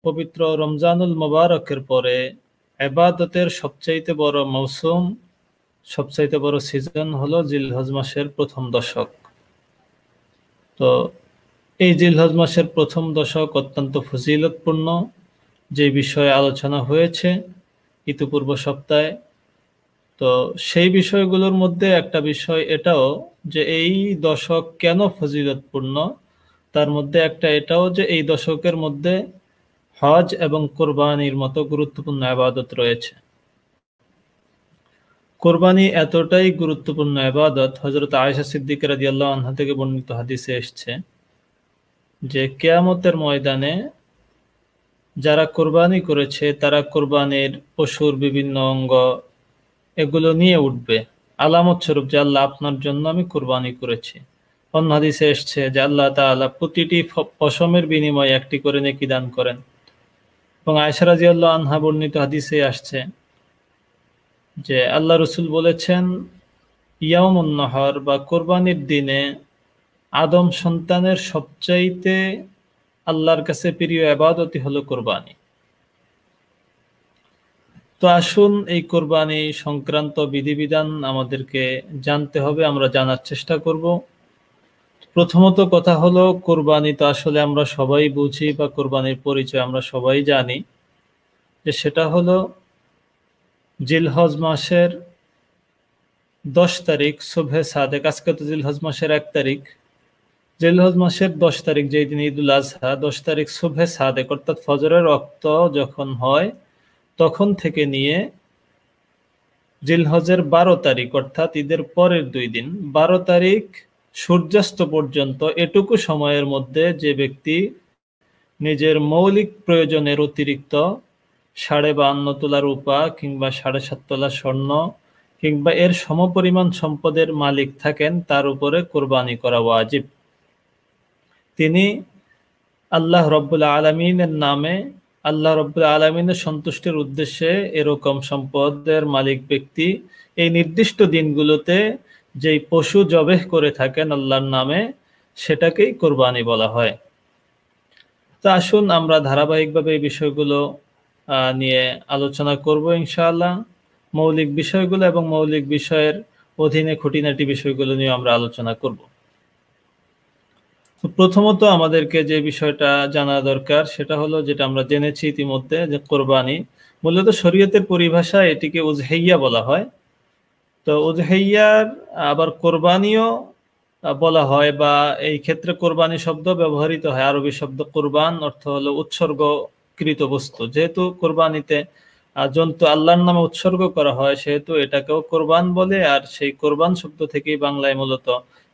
পবিত্র রমজানুল মুবারকের পরে ইবাদতের সবচাইতে বড় মৌসুম, সবচাইতে বড় সিজন হলো জিলহজ মাসের প্রথম দশক। তো এই জিলহজ মাসের প্রথম দশক অত্যন্ত ফজিলতপূর্ণ, যে বিষয়ে আলোচনা হয়েছে ইতিপূর্ব সপ্তাহে। তো সেই বিষয়গুলোর মধ্যে একটা বিষয় এটাও যে এই দশক কেন ফজিলতপূর্ণ, তার মধ্যে একটা এটাও যে এই দশকের মধ্যে হজ এবং কোরবানির মতো গুরুত্বপূর্ণ ইবাদত রয়েছে। কোরবানি এতটাই গুরুত্বপূর্ণ ইবাদত, হযরত আয়েশা সিদ্দিকা রাদিয়াল্লাহু আনহা থেকে বর্ণিত হাদিসে এসেছে যে কিয়ামতের ময়দানে যারা কোরবানি করেছে তারা কোরবানির পশুর বিভিন্ন অঙ্গ এগুলো নিয়ে উঠবে আলামত স্বরূপ যে আল্লাহ আপনার জন্য আমি কোরবানি করেছি। অন্য হাদিসে এসেছে যে আল্লাহ তাআলা প্রতিটি পশমের বিনিময়ে একটি করে নেকি দান করেন। এবং আয়েশা রাদিয়াল্লাহু আনহা বর্ণিত হাদিসে আসছে যে আল্লাহ রসুল বলেছেন, ইয়াউমুন নাহর বা কোরবানির দিনে আদম সন্তানের সবচাইতে আল্লাহর কাছে প্রিয় ইবাদতই হলো কোরবানি। তো আসুন এই কোরবানি সংক্রান্ত বিধিবিধান আমাদেরকে জানতে হবে, আমরা জানার চেষ্টা করব। প্রথমত কথা হলো, কোরবানি তো আসলে আমরা সবাই বুঝি বা কোরবানির পরিচয় আমরা সবাই জানি, যে সেটা হলো জিলহজ মাসের 10 তারিখ সুবহে সাদেক। আজকে তো জিলহজ মাসের 1 তারিখ। জিলহজ মাসের 10 তারিখ, যেই দিন ঈদুল আজহা, 10 তারিখ সুবহে সাদেক অর্থাৎ ফজরের ওয়াক্ত যখন হয় তখন থেকে নিয়ে জিলহজের 12 তারিখ অর্থাৎ ঈদের পরের 2 দিন 12 তারিখ সূর্যাস্ত পর্যন্ত এটুকু সময়ের মধ্যে যে ব্যক্তি নিজের মৌলিক প্রয়োজনের অতিরিক্ত 52.5 তোলা রূপা কিংবা 7.5 তোলা স্বর্ণ কিংবা এর সমপরিমাণ সম্পদের মালিক থাকেন, তার উপরে কোরবানি করা ওয়াজিব। তিনি আল্লাহ রব্বুল আলামিনের নামে, আল্লাহ রব্বুল আলামিনের সন্তুষ্টির উদ্দেশ্যে এরকম সম্পদের মালিক ব্যক্তি এই নির্দিষ্ট দিনগুলোতে যেই পশু জবেহ করে থাকেন আল্লাহর নামে, সেটাকেই কোরবানি বলা হয়। তো আসুন আমরা ধারাবাহিকভাবে এই বিষয়গুলো নিয়ে আলোচনা করব ইনশাআল্লাহ। মৌলিক বিষয়গুলো এবং মৌলিক বিষয়ের অধীনে খুঁটিনাটি বিষয়গুলো নিয়ে আমরা আলোচনা করব। প্রথমত আমাদেরকে যে বিষয়টা জানা দরকার সেটা হলো, যেটা আমরা জেনেছি ইতিমধ্যে, যে কোরবানি মূলত শরীয়তের পরিভাষায় এটিকে উযহিয়া বলা হয়। তো উযহিয়ার আবার কোরবানিও বলা হয়, বা এই ক্ষেত্রে কোরবানি শব্দ ব্যবহৃত হয়। আরবি শব্দ কোরবান অর্থ হলো উৎসর্গকৃত বস্তু। যেহেতু কোরবানিতে জন্তু আল্লাহর নামে উৎসর্গ করা হয়, সেহেতু এটাকেও কোরবান বলে। আর সেই কোরবান শব্দ থেকেই বাংলায় মূলত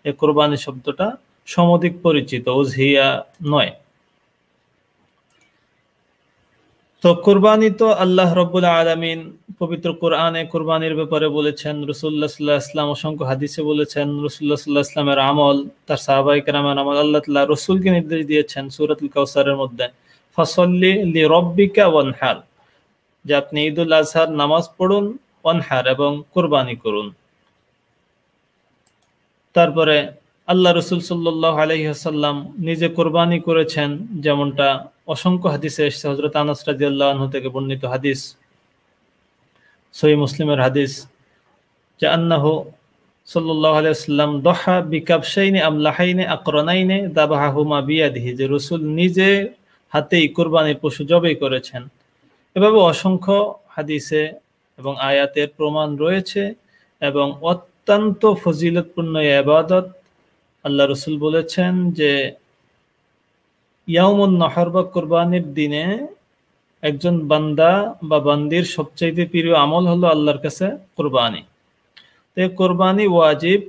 এই কোরবানি শব্দটা সমধিক পরিচিত, উযহিয়া নয়। তো কোরবানি তো আল্লাহ রব্বুল আলামিন পবিত্র কোরআনে কোরবানির ব্যাপারে বলেছেন, রাসূলুল্লাহ সাল্লাল্লাহু আলাইহি ওয়াসাল্লাম অসংখ্য হাদিসে বলেছেন। রাসূলুল্লাহ সাল্লাল্লাহু আলাইহি ওয়াসাল্লামের আমল, তার সাহাবায়ে কেরামের আমল, আল্লাহ তাআলা রাসূলকে নির্দেশ দিয়েছেন সূরাতুল কাউসারের মধ্যে, ফাসাল্লি লিরাব্বিকা ওয়ানহার, যে আপনি ঈদুল আজহার নামাজ পড়ুন, ওয়ানহার এবং কোরবানি করুন। তারপরে আল্লাহ রসুল সাল্লাল্লাহু আলাইহি ওয়াসাল্লাম নিজে কোরবানি করেছেন, যেমনটা অসংখ্য হাদিসে এসেছে। হযরত আনাস রাদিয়াল্লাহু আনহু থেকে বর্ণিত হাদিস, সহিহ মুসলিমের হাদিস, যে আন্নাহু সাল্লাল্লাহু আলাইহি ওয়াসাল্লাম দহা বিকাবশাইনি আমলাহাইনি আকরানাইনি দাবাহুমা বিয়াদিহি, যে রাসূল নিজে হাতেই কোরবানির পশু জবাই করেছেন। এভাবে অসংখ্য হাদিসে এবং আয়াতের প্রমাণ রয়েছে, এবং অত্যন্ত ফজিলতপূর্ণ ইবাদত। আল্লাহ রসুল বলেছেন যে ইয়াউমুন নাহর বা কোরবানির দিনে একজন বান্দা বা বান্দির সবচাইতে প্রিয় আমল হলো আল্লাহর কাছে কোরবানি। তো কোরবানি ওয়াজিব।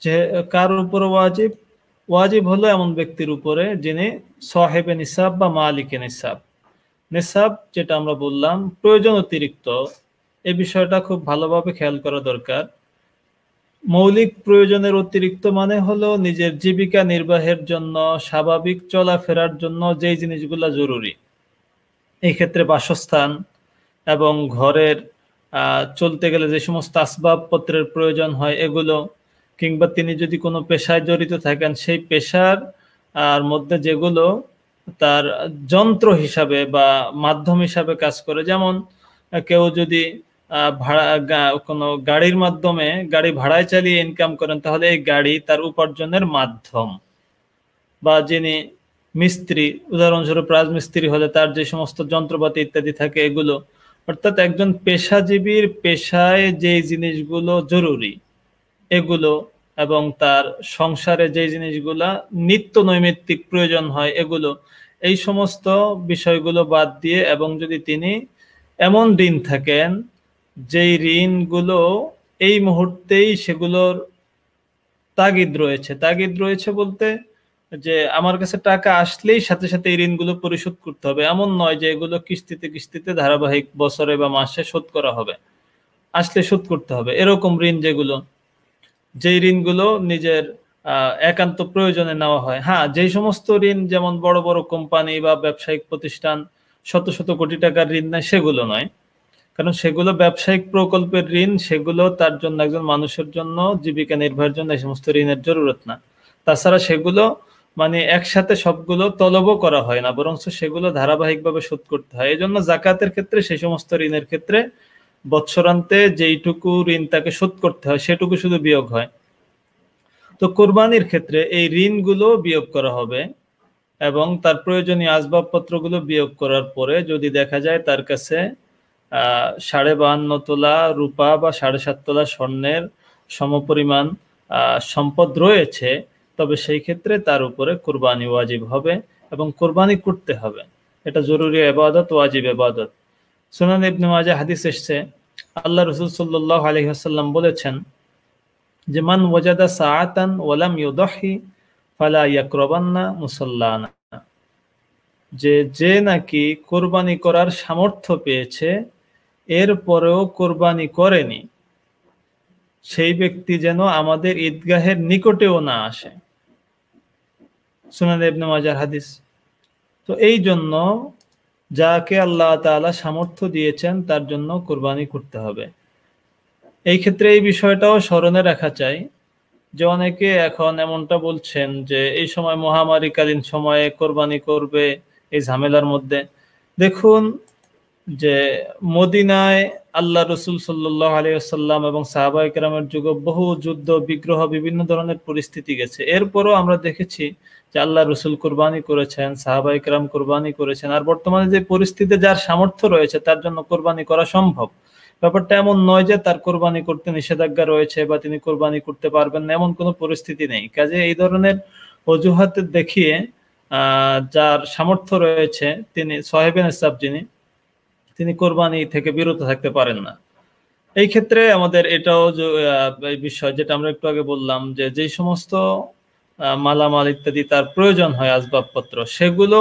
যে কার উপর ওয়াজিব? ওয়াজিব হলো এমন ব্যক্তির উপরে যিনি সাহেবে নিসাব বা মালিকে নিসাব। নিসাব যেটা আমরা বললাম প্রয়োজন অতিরিক্ত, এই বিষয়টা খুব ভালোভাবে খেয়াল করা দরকার। মৌলিক প্রয়োজনের অতিরিক্ত মানে হলো নিজের জীবিকা নির্বাহের জন্য, স্বাভাবিক চলাফেরার জন্য যেই জিনিসগুলো জরুরি, এই ক্ষেত্রে বাসস্থান এবং ঘরের চলতে গেলে যে সমস্ত আসবাবপত্রের প্রয়োজন হয় এগুলো, কিংবা তিনি যদি কোনো পেশায় জড়িত থাকেন সেই পেশার মধ্যে যেগুলো তার যন্ত্র হিসাবে বা মাধ্যম হিসাবে কাজ করে। যেমন কেউ যদি কোনো গাড়ির মাধ্যমে গাড়ি ভাড়ায় চালিয়ে ইনকাম করেন, তাহলে এই গাড়ি তার উপার্জনের মাধ্যম। বা যিনি মিস্ত্রি, উদাহরণস্বরূপ রাজমিস্ত্রি হলে তার যে সমস্ত যন্ত্রপাতি ইত্যাদি থাকে এগুলো, অর্থাৎ একজন পেশাজীবীর পেশায় যে জিনিসগুলো জরুরি এগুলো, এবং তার সংসারে যে জিনিসগুলা নিত্য নৈমিত্তিক প্রয়োজন হয় এগুলো, এই সমস্ত বিষয়গুলো বাদ দিয়ে, এবং যদি তিনি এমন ঋণ থাকেন যেই ঋণগুলো এই মুহূর্তেই সেগুলোর তাগিদ রয়েছে বলতে যে আমার কাছে টাকা আসলেই সাথে সাথে এই ঋণগুলো পরিশোধ করতে হবে, এমন নয় যে এগুলো কিস্তিতে কিস্তিতে ধারাবাহিক বছরে বা মাসে শোধ করা হবে, আসলে শোধ করতে হবে, এরকম ঋণ যেগুলো, যেই ঋণগুলো নিজের একান্ত প্রয়োজনে নেওয়া হয়। হ্যাঁ, যেই সমস্ত ঋণ যেমন বড় বড় কোম্পানি বা ব্যবসায়িক প্রতিষ্ঠান শত শত কোটি টাকার ঋণ নেয় সেগুলো নয়, কারণ সেগুলো ব্যবসায়িক প্রকল্পের ঋণ, সেগুলো তার জন্য একজন মানুষের জন্য জীবিকা নির্বাহের জন্য এই সমস্ত ঋণের জরুরত না। তাছাড়া সেগুলো মানে একসাথে সবগুলো তলবও করা হয় না, বরং সেগুলো ধারাবাহিকভাবে শোধ করতে হয়। এই জন্য জাকাতের ক্ষেত্রে সেই সমস্ত ঋণের ক্ষেত্রে বৎসরান্তে যেইটুকু ঋণ তাকে শোধ করতে হয় সেটুকু শুধু বিয়োগ হয়। তো কোরবানির ক্ষেত্রে এই ঋণগুলো বিয়োগ করা হবে, এবং তার প্রয়োজনীয় আসবাবপত্রগুলো বিয়োগ করার পরে যদি দেখা যায় তার কাছে 52.5 তোলা রূপা বা 7.5 তোলা স্বর্ণের সমপরিমাণ সম্পদ রয়েছে, তবে সেই ক্ষেত্রে তার উপরে কোরবানি ওয়াজিব হবে এবং কোরবানি করতে হবে। এটা জরুরি ইবাদত, ওয়াজিব ইবাদত। সুনান ইবনে মাজাহ হাদিস এসেছে, আল্লাহ রাসূল সাল্লাল্লাহু আলাইহি ওয়াসাল্লাম বলেছেন যে মান ওয়াজাদা সাআতান ওয়া লাম ইউদহি ফালা ইয়াকরাবান্না মুসাল্লানা, যে নাকি কোরবানি করার সামর্থ্য পেয়েছে এরপরেও কোরবানি করেনি, সেই ব্যক্তি যেন আমাদের ঈদগাহের নিকটেও না আসে। সুনান ইবনে মাজাহ হাদিস। তো এই জন্য যাকে আল্লাহ তাআলা সামর্থ্য দিয়েছেন তার জন্য কোরবানি করতে হবে। এই ক্ষেত্রে এই বিষয়টাও স্মরণে রাখা চাই যে অনেকে এখন এমনটা বলছেন যে এই সময় মহামারীকালীন সময়ে কোরবানি করবে এই ঝামেলার মধ্যে। দেখুন যে মদিনায় আল্লাহ রসুল সাল্লাল্লাহু আলাইহি ওয়াসাল্লাম এবং সাহাবায়ে কেরামের যুগে বহু যুদ্ধ বিগ্রহ বিভিন্ন ধরনের পরিস্থিতি গেছে, এরপরও আমরা দেখেছি যে আল্লাহ রসুল কোরবানি করেছেন, সাহাবায়ে কেরাম কোরবানি করেছেন। আর বর্তমানে যে পরিস্থিতিতে যার সামর্থ্য রয়েছে তার জন্য কোরবানি করা সম্ভব। ব্যাপারটা এমন নয় যে তার কোরবানি করতে নিষেধাজ্ঞা রয়েছে বা তিনি কোরবানি করতে পারবেন না, এমন কোনো পরিস্থিতি নেই। কাজে এই ধরনের অজুহাত দেখিয়ে যার সামর্থ্য রয়েছে তিনি সাহেবে নিসাব তিনি কোরবানি থেকে বিরত থাকতে পারেন না। এই ক্ষেত্রে আমাদের এটাও বিষয় যেটা আমরা একটু আগে বললাম যে যেই সমস্ত মালামাল ইত্যাদি তার প্রয়োজন হয় আসবাবপত্র সেগুলো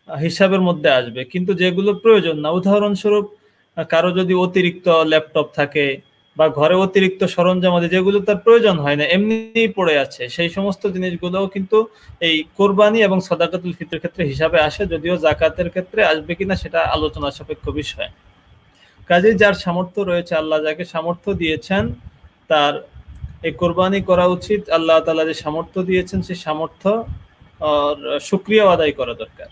হিসাবের মধ্যে আসবে, কিন্তু যেগুলো প্রয়োজন না, উদাহরণস্বরূপ কারো যদি অতিরিক্ত ল্যাপটপ থাকে বা ঘরে অতিরিক্ত সরঞ্জাম আছে যেগুলো তার প্রয়োজন হয় না, এমনি পড়ে আছে, সেই সমস্ত জিনিসগুলোও কিন্তু এই কোরবানি এবং সাদাকাতুল ফিতরের ক্ষেত্রে হিসাবে আসে, যদিও জাকাতের ক্ষেত্রে আসবে কিনা সেটা আলোচনা সাপেক্ষ বিষয়। কাজেই যার সামর্থ্য রয়েছে, আল্লাহ যাকে সামর্থ্য দিয়েছেন তার এই কোরবানি করা উচিত। আল্লাহ তাআলা যে সামর্থ্য দিয়েছেন সেই সামর্থ্য শুকরিয়া আদায় করা দরকার।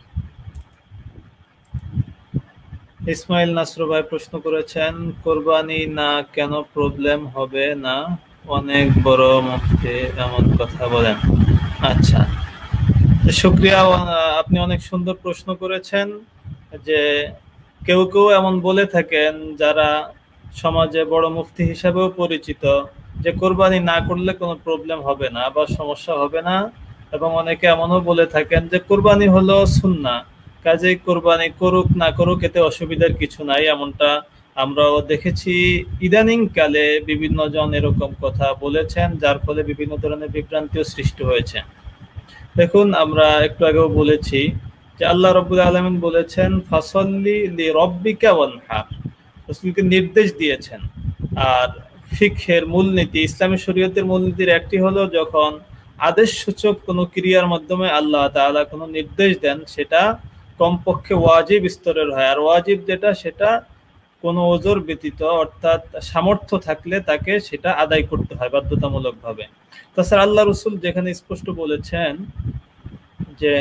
ইসমাইল নাসর ভাই প্রশ্ন করেছেন কোরবানি না কেন প্রবলেম হবে না, অনেক বড় মুফতি এমন কথা বলেন। আচ্ছা, শুকরিয়া, আপনি অনেক সুন্দর প্রশ্ন করেছেন। যে কেউ কেউ এমন বলে থাকেন যারা সমাজে বড় মুফতি হিসাবেও পরিচিত যে কোরবানি না করলে কোনো প্রবলেম হবে না বা সমস্যা হবে না, এবং অনেকে এমনও বলে থাকেন যে কোরবানি হলো সুন্নাহ, কাজেই কোরবানি করুক না করুক এতে অসুবিধার কিছু নাই। এমনটা আমরাও দেখেছি ইদানিং কালে বিভিন্ন জন এরকম কথা বলেছেন, যার ফলে বিভিন্ন ধরনের বিভ্রান্তিও সৃষ্টি হয়েছে। দেখুন, আমরা একটু আগেও বলেছি যে আল্লাহ রাব্বুল আলামিন বলেছেন ফাসাল্লি লিরাব্বিকা ওয়ানহার, রাসূলকে নির্দেশ দিয়েছেন। আর ফিকহের মূলনীতি, ইসলামী শরীয়তের মূলনীতির একটি হলো যখন আদেশ সূচক কোনো ক্রিয়ার মাধ্যমে আল্লাহ তাআলা কোনো নির্দেশ দেন সেটা কমপক্ষে ওয়াজিব স্তরের হয়, আর ওয়াজিব যেটা সেটা কোনো ওজর ব্যতীত, অর্থাৎ সামর্থ্য থাকলে তাকে সেটা আদায় করতে হয় বাধ্যতামূলকভাবে। তাছাড়া আল্লাহ রাসূল যেখানে স্পষ্ট বলেছেন যে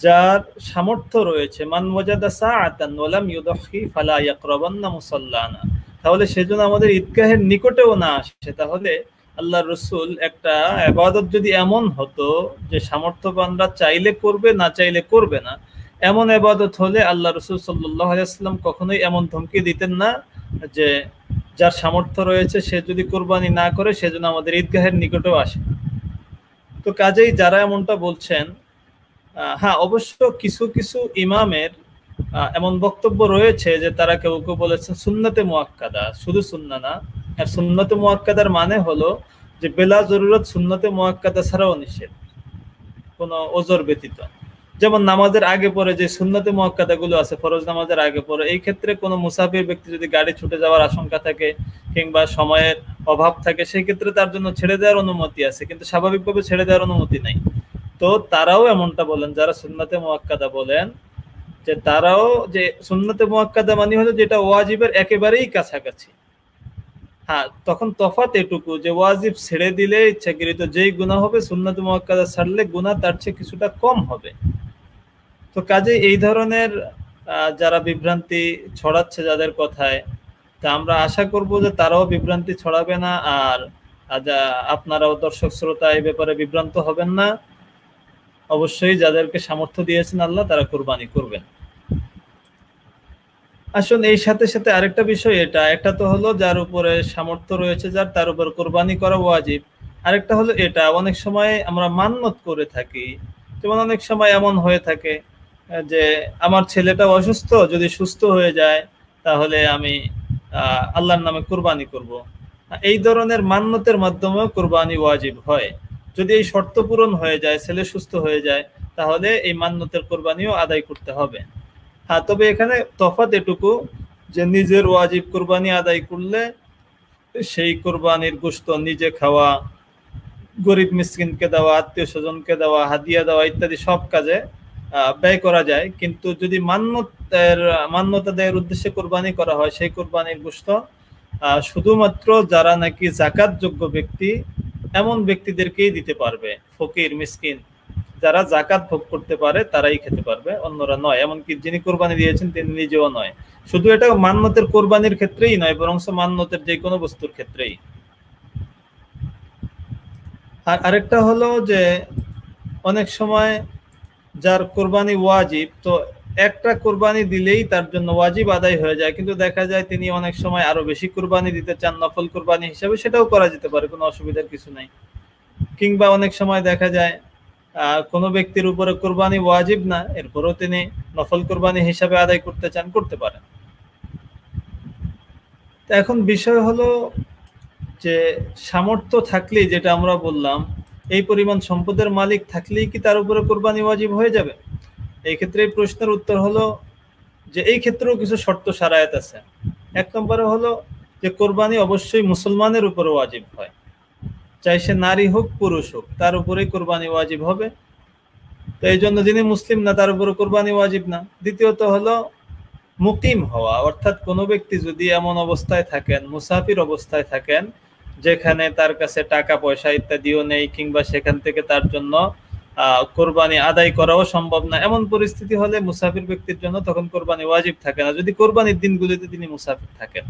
যার সামর্থ্য রয়েছে, মান ওয়াজাদা সাআতান ওয়া লাম ইউদহি ফালা ইয়াকরাবান্না মুসাল্লানা, তাহলে সেজন্য আমাদের ঈদগাহের নিকটেও না আসে। তাহলে আল্লাহর রাসূল একটা ইবাদত যদি এমন হতো যে সামর্থ্যবানরা চাইলে করবে, না চাইলে করবে না, এমন ইবাদত হলে আল্লাহ রাসূল সাল্লাল্লাহু আলাইহি ওয়াসাল্লাম কখনোই এমন ধমকি দিতেন না যে যার সামর্থ্য রয়েছে সে যদি কোরবানি না করে সেজন্য আমাদের ঈদগাহের নিকটেও আসে। তো কাজেই যারা এমনটা বলছেন, হ্যাঁ অবশ্য কিছু কিছু ইমামের এমন বক্তব্য রয়েছে যে তারা কেউ কেউ বলেছেন সুন্নতে মুআক্কাদা, শুধু সুন্নাহ না। আর সুন্নতে মুআক্কাদার মানে হলো যে বেলা জরুরত সুন্নতে মুআক্কাদা ছাড়াও নিষেধ, কোনো ওজর ব্যতীত। যেমন নামাজের আগে পরে যে সুন্নতে মুআক্কাদা গুলো আছে, ফরজ নামাজের আগে পরে, এই ক্ষেত্রে কোনো মুসাফির ব্যক্তি যদি গাড়ি ছুটে যাওয়ার আশঙ্কা থাকে কিংবা সময়ের অভাব থাকে, সেই ক্ষেত্রে তার জন্য ছেড়ে দেওয়ার অনুমতি আছে, কিন্তু স্বাভাবিকভাবে ছেড়ে দেওয়ার অনুমতি নাই। তো তারাও এমনটা বলেন, যারা সুন্নতে মুআক্কাদা বলেন, যে তারাও যে সুন্নতে মুআক্কাদা মানে হলো যেটা ওয়াজিবের একেবারেই কাছাকাছি। হ্যাঁ, তখন তফাৎ এটুকু যে ওয়াজিব ছেড়ে দিলে ইচ্ছাকৃত যেই গুনাহ হবে, সুন্নতে মুআক্কাদা ছাড়লে গুনাহ তার চেয়ে কিছুটা কম হবে। তো কাজে এই ধরনের যারা বিভ্রান্তি ছড়াচ্ছে যাদের কথায়, তা আমরা আশা করব যে তারাও বিভ্রান্তি ছড়াবে না, আর আপনারাও দর্শক শ্রোতা এই ব্যাপারে বিভ্রান্ত হবেন না। অবশ্যই যাদেরকে সামর্থ্য দিয়েছেন আল্লাহ, তারা কুরবানি করবেন। আসলে এই সাথে সাথে আরেকটা বিষয়, এটা একটা তো হলো যার উপরে সামর্থ্য রয়েছে যার, তার উপর কোরবানি করা ওয়াজিব। আরেকটা হলো এটা অনেক সময় আমরা মান্নত করে থাকি। যেমন অনেক সময় এমন হয়ে থাকে যে আমার ছেলেটা অসুস্থ, যদি সুস্থ হয়ে যায় তাহলে আমি আল্লাহর নামে কুরবানি করব। এই ধরনের মান্নতের মাধ্যমেও কুরবানি ওয়াজিব হয়। যদি এই শর্ত পূরণ হয়ে যায়, ছেলে সুস্থ হয়ে যায়, তাহলে এই মান্নতের কুরবানিও আদায় করতে হবে। হ্যাঁ, তবে এখানে তফাৎ এটুকু যে নিজের ওয়াজিব কুরবানি আদায় করলে সেই কুরবানির গোশত নিজে খাওয়া, গরিব মিসকিনকে দেওয়া, আত্মীয় স্বজনকে দেওয়া, হাদিয়া দেওয়া ইত্যাদি সব কাজে ব্যয় করা যায়। কিন্তু যদি মান্নত আদায়ের উদ্দেশ্যে কোরবানি করা হয়, সেই কোরবানির গোশত শুধুমাত্র যারা নাকি যাকাত যোগ্য ব্যক্তি, এমন ব্যক্তিদেরকেই দিতে পারবে। ফকির মিসকিন যারা যাকাত ভোগ করতে পারে তারাই খেতে পারবে, অন্যরা নয়। এমনকি যিনি কোরবানি দিয়েছেন তিনি নিজেও নয়। শুধু এটা মান্নতের কোরবানির ক্ষেত্রেই নয়, বরং মান্নতের যে কোনো বস্তুর ক্ষেত্রেই। আর আরেকটা হলো যে অনেক সময় যার কোরবানি ওয়াজিব, তো একটা কোরবানি দিলেই তার জন্য ওয়াজিব আদায় হয়ে যায়, কিন্তু দেখা যায় তিনি অনেক সময় আরো বেশি কোরবানি দিতে চান নফল কোরবানি হিসেবে, সেটাও করা যেতে পারে, কোনো অসুবিধার কিছু নাই। কিংবা অনেক সময় দেখা যায় কোনো ব্যক্তির উপরে কোরবানি ওয়াজিব না, এরপরও তিনি নফল কোরবানি হিসাবে আদায় করতে চান, করতে পারেন। এখন বিষয় হলো যে সামর্থ্য থাকলেই, যেটা আমরা বললাম, এই পরিমাণ সম্পদের মালিক থাকলেই কি তার উপরে কোরবানি ওয়াজিব হয়ে যাবে? এই ক্ষেত্রে এই প্রশ্নের উত্তর হলো যে এই ক্ষেত্রেও কিছু শর্ত শারায়াত আছে। এক নম্বরে হলো যে কোরবানি অবশ্যই মুসলমানের উপরে ওয়াজিব হয়, চাই সে নারী হোক পুরুষ হোক, তার উপরেই কোরবানি ওয়াজিব হবে। তো এই জন্য যিনি মুসলিম না তার উপরে কোরবানি ওয়াজিব না। দ্বিতীয়ত হলো মুকিম হওয়া, অর্থাৎ কোনো ব্যক্তি যদি এমন অবস্থায় থাকেন, মুসাফির অবস্থায় থাকেন, যেখানে তার কাছে টাকা পয়সা ইত্যাদিও নেই, কিংবা সেখান থেকে তার জন্য কোরবানি আদায় করাও সম্ভব না, এমন পরিস্থিতি হলে মুসাফির ব্যক্তির জন্য তখন কোরবানি ওয়াজিব থাকে না, যদি কোরবানির দিনগুলিতে তিনি মুসাফির থাকেন।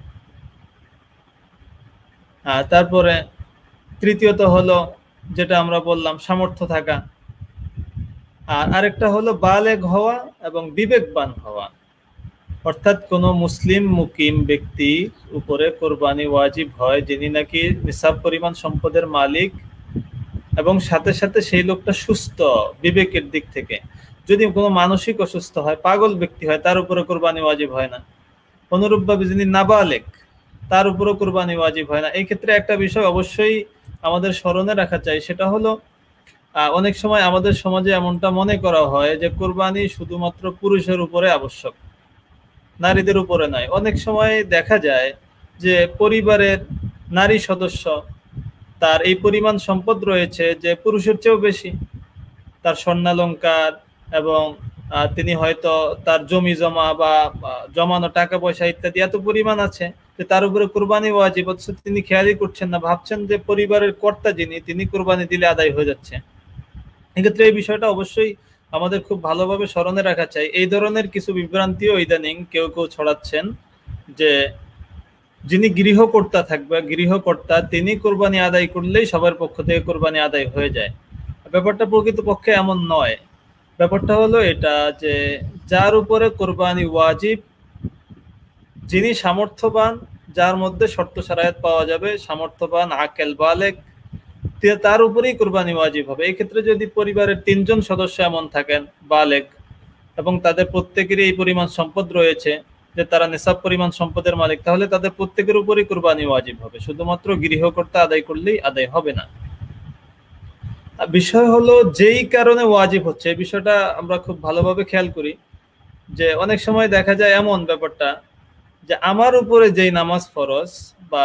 তারপরে তৃতীয়ত হলো যেটা আমরা বললাম সামর্থ্য থাকা, আর আরেকটা হলো বালেগ হওয়া এবং বিবেকবান হওয়া। অর্থাৎ কোন মুসলিম মুকিম ব্যক্তি উপরে কোরবানি ওয়াজিব হয় যিনি নাকি নিসাব পরিমাণ সম্পদের মালিক, এবং সাথে সাথে সেই লোকটা সুস্থ বিবেকের দিক থেকে। যদি কোনো মানসিক অসুস্থ হয়, পাগল ব্যক্তি হয়, তার উপরে কোরবানি ওয়াজিব হয় না। অনুরূপভাবে যিনি নাবালেগ, তার উপরে কোরবানি ওয়াজিব হয় না। এই ক্ষেত্রে একটা বিষয় অবশ্যই আমাদের স্মরণে রাখা চাই, সেটা হলো অনেক সময় আমাদের সমাজে এমনটা মনে করা হয় যে কোরবানি শুধুমাত্র পুরুষের উপরে আবশ্যক, নারীদের উপরে নয়। অনেক সময় দেখা যায় যে পরিবারের নারী সদস্য, তার এই পরিমাণ সম্পদ রয়েছে যে পুরুষের চেয়েও বেশি, তার স্বর্ণালংকার, এবং তিনি হয়তো তার জমি জমা বা জমানো টাকা পয়সা ইত্যাদি এত পরিমাণ আছে যে তার উপরে কোরবানি ওয়াজিব, অথচ তিনি খেয়ালই করছেন না, ভাবছেন যে পরিবারের কর্তা যিনি, তিনি কোরবানি দিলে আদায় হয়ে যাচ্ছে। এক্ষেত্রে এই বিষয়টা অবশ্যই আমাদের খুব ভালোভাবে স্মরণে রাখা চাই। এই ধরনের কিছু বিভ্রান্তিও ইদানিং কেউ কেউ ছড়াচ্ছেন যে যিনি গৃহকর্তা থাকবে, গৃহকর্তা তিনি কোরবানি আদায় করলেই সবার পক্ষ থেকে কোরবানি আদায় হয়ে যায়। ব্যাপারটা প্রকৃতপক্ষে এমন নয়। ব্যাপারটা হলো এটা যে যার উপরে কোরবানি ওয়াজিব, যিনি সামর্থ্যবান, যার মধ্যে শর্ত শারায়াত পাওয়া যাবে, সামর্থ্যবান, আকেল, বালেগ, তার উপরেই কোরবানি ওয়াজিব হবে। এই ক্ষেত্রে যদি পরিবারের ৩ জন সদস্য এমন থাকেন বালেগ এবং তাদের প্রত্যেকেরই এই পরিমাণ সম্পদ রয়েছে যে তারা নিসাব পরিমাণ সম্পদের মালিক, তাহলে তাদের প্রত্যেকের উপরই কোরবানি ওয়াজিব হবে, শুধুমাত্র গৃহকর্তা আদায় করলেই আদায় হবে না। বিষয় হলো যেই কারণে ওয়াজিব হচ্ছে, এই বিষয়টা আমরা খুব ভালোভাবে খেয়াল করি যে অনেক সময় দেখা যায় এমন ব্যাপারটা যে আমার উপরে যেই নামাজ ফরজ বা